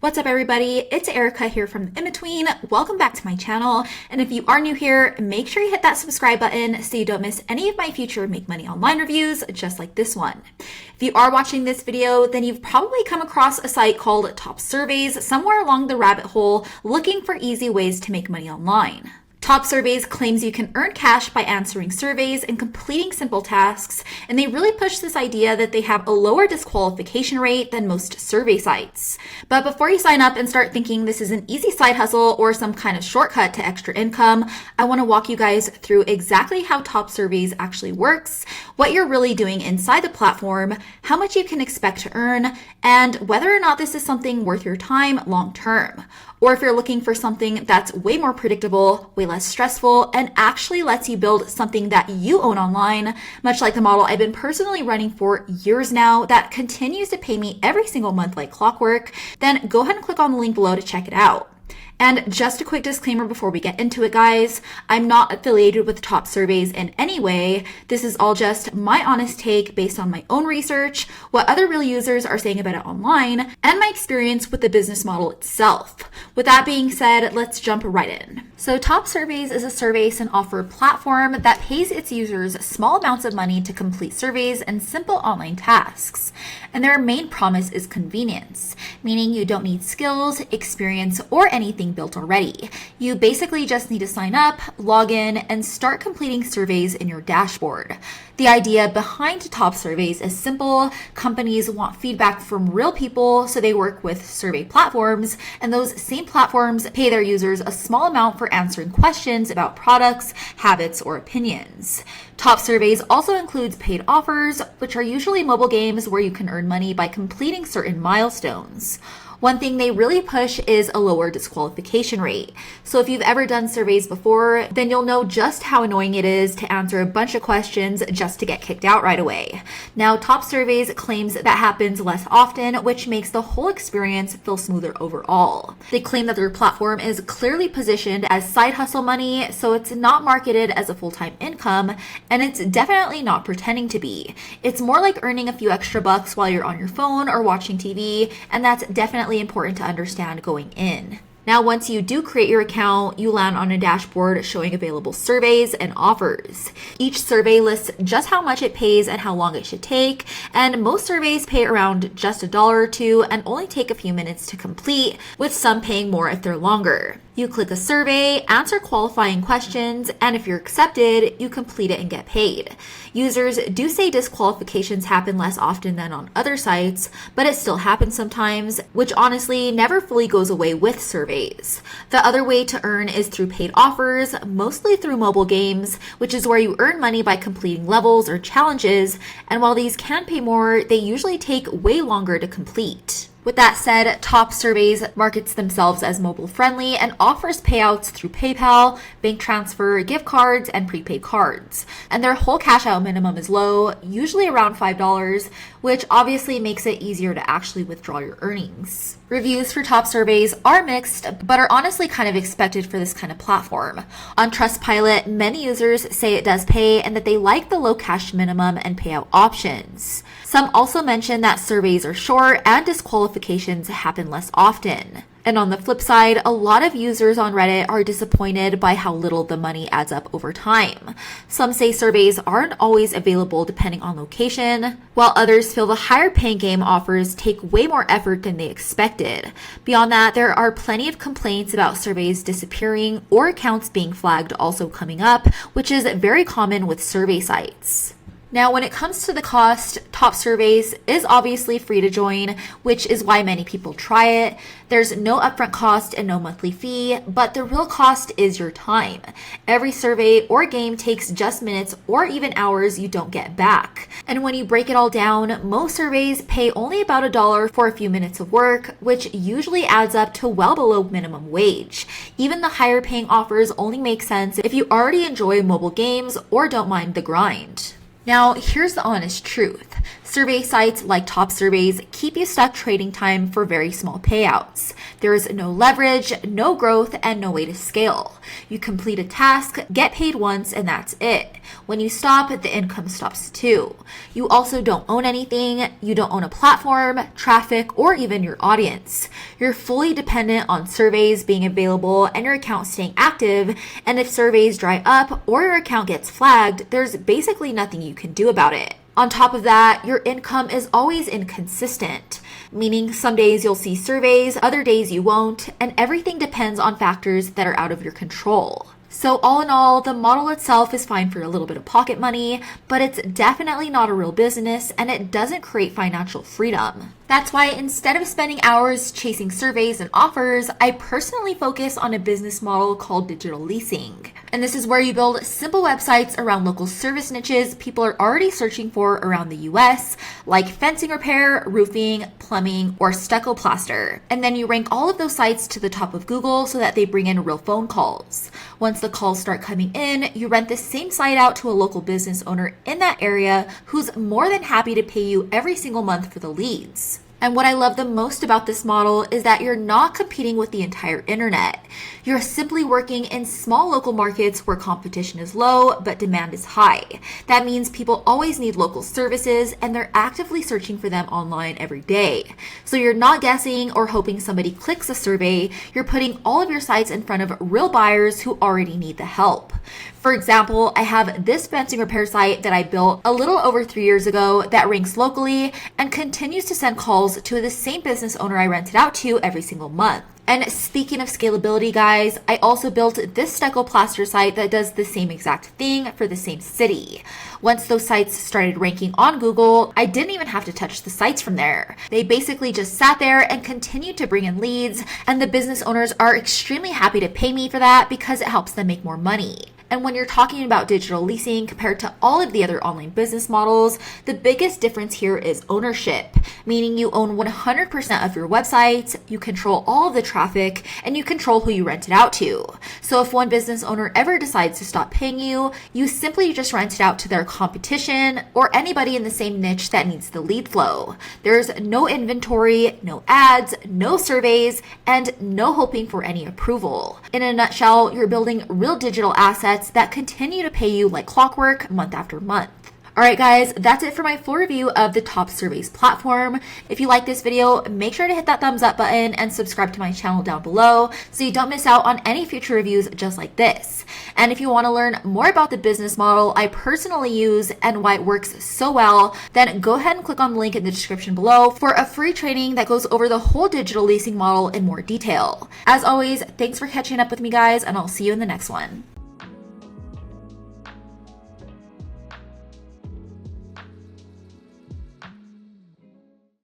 What's up, everybody? It's Erica here from The In-Between. Welcome back to my channel. And if you are new here, make sure you hit that subscribe button so you don't miss any of my future Make Money Online reviews, just like this one. If you are watching this video, then you've probably come across a site called Top Surveys somewhere along the rabbit hole looking for easy ways to make money online. Top Surveys claims you can earn cash by answering surveys and completing simple tasks, and they really push this idea that they have a lower disqualification rate than most survey sites. But before you sign up and start thinking this is an easy side hustle or some kind of shortcut to extra income, I want to walk you guys through exactly how Top Surveys actually works, what you're really doing inside the platform, how much you can expect to earn, and whether or not this is something worth your time long term. Or if you're looking for something that's way more predictable, way less stressful, and actually lets you build something that you own online, much like the model I've been personally running for years now that continues to pay me every single month like clockwork, then go ahead and click on the link below to check it out. And just a quick disclaimer before we get into it, guys, I'm not affiliated with Top Surveys in any way. This is all just my honest take based on my own research, what other real users are saying about it online, and my experience with the business model itself. With that being said, let's jump right in. So Top Surveys is a surveys and offer platform that pays its users small amounts of money to complete surveys and simple online tasks. And their main promise is convenience, meaning you don't need skills, experience, or anything built already. You basically just need to sign up, log in, and start completing surveys in your dashboard. The idea behind Top Surveys is simple. Companies want feedback from real people, so they work with survey platforms, and those same platforms pay their users a small amount for answering questions about products, habits, or opinions. Top Surveys also includes paid offers, which are usually mobile games where you can earn money by completing certain milestones. One thing they really push is a lower disqualification rate. So if you've ever done surveys before, then you'll know just how annoying it is to answer a bunch of questions just to get kicked out right away. Now, Top Surveys claims that happens less often, which makes the whole experience feel smoother overall. They claim that their platform is clearly positioned as side hustle money, so it's not marketed as a full-time income, and it's definitely not pretending to be. It's more like earning a few extra bucks while you're on your phone or watching TV, and that's definitely important to understand going in. Now, once you do create your account, you land on a dashboard showing available surveys and offers. Each survey lists just how much it pays and how long it should take, and most surveys pay around just $1 or $2 and only take a few minutes to complete, with some paying more if they're longer. You click a survey, answer qualifying questions, and if you're accepted, you complete it and get paid. Users do say disqualifications happen less often than on other sites, but it still happens sometimes, which honestly never fully goes away with surveys. The other way to earn is through paid offers, mostly through mobile games, which is where you earn money by completing levels or challenges, and while these can pay more, they usually take way longer to complete. With that said, Top Surveys markets themselves as mobile friendly and offers payouts through PayPal, bank transfer, gift cards, and prepaid cards. And their whole cash out minimum is low, usually around $5, which obviously makes it easier to actually withdraw your earnings. Reviews for Top Surveys are mixed, but are honestly kind of expected for this kind of platform. On Trustpilot, many users say it does pay and that they like the low cash minimum and payout options. Some also mention that surveys are short and disqualifications happen less often. And on the flip side, a lot of users on Reddit are disappointed by how little the money adds up over time. Some say surveys aren't always available depending on location, while others feel the higher paying game offers take way more effort than they expected. Beyond that, there are plenty of complaints about surveys disappearing or accounts being flagged also coming up, which is very common with survey sites. Now, when it comes to the cost, Top Surveys is obviously free to join, which is why many people try it. There's no upfront cost and no monthly fee, but the real cost is your time. Every survey or game takes just minutes or even hours you don't get back. And when you break it all down, most surveys pay only about $1 for a few minutes of work, which usually adds up to well below minimum wage. Even the higher paying offers only make sense if you already enjoy mobile games or don't mind the grind. Now, here's the honest truth. Survey sites like Top Surveys keep you stuck trading time for very small payouts. There is no leverage, no growth, and no way to scale. You complete a task, get paid once, and that's it. When you stop, the income stops too. You also don't own anything. You don't own a platform, traffic, or even your audience. You're fully dependent on surveys being available and your account staying active. And if surveys dry up or your account gets flagged, there's basically nothing you can do about it. On top of that, your income is always inconsistent, meaning some days you'll see surveys, other days you won't, and everything depends on factors that are out of your control. So all in all, the model itself is fine for a little bit of pocket money, but it's definitely not a real business and it doesn't create financial freedom. That's why instead of spending hours chasing surveys and offers, I personally focus on a business model called digital leasing. And this is where you build simple websites around local service niches people are already searching for around the US, like fencing repair, roofing, plumbing, or stucco plaster. And then you rank all of those sites to the top of Google so that they bring in real phone calls. Once the calls start coming in, you rent the same site out to a local business owner in that area who's more than happy to pay you every single month for the leads. And what I love the most about this model is that you're not competing with the entire internet. You're simply working in small local markets where competition is low, but demand is high. That means people always need local services and they're actively searching for them online every day. So you're not guessing or hoping somebody clicks a survey. You're putting all of your sites in front of real buyers who already need the help. For example, I have this fencing repair site that I built a little over 3 years ago that ranks locally and continues to send calls to the same business owner I rented out to every single month. And speaking of scalability, guys, I also built this stucco plaster site that does the same exact thing for the same city. Once those sites started ranking on Google, I didn't even have to touch the sites from there. They basically just sat there and continued to bring in leads, and the business owners are extremely happy to pay me for that because it helps them make more money. And when you're talking about digital leasing compared to all of the other online business models, the biggest difference here is ownership, meaning you own 100% of your website, you control all of the traffic, and you control who you rent it out to. So if one business owner ever decides to stop paying you, you simply just rent it out to their competition or anybody in the same niche that needs the lead flow. There's no inventory, no ads, no surveys, and no hoping for any approval. In a nutshell, you're building real digital assets that continue to pay you like clockwork month after month. All right, guys, that's it for my full review of the Top Surveys platform. If you like this video, make sure to hit that thumbs up button and subscribe to my channel down below so you don't miss out on any future reviews just like this. And if you want to learn more about the business model I personally use and why it works so well, then go ahead and click on the link in the description below for a free training that goes over the whole digital leasing model in more detail. As always, thanks for catching up with me, guys, and I'll see you in the next one.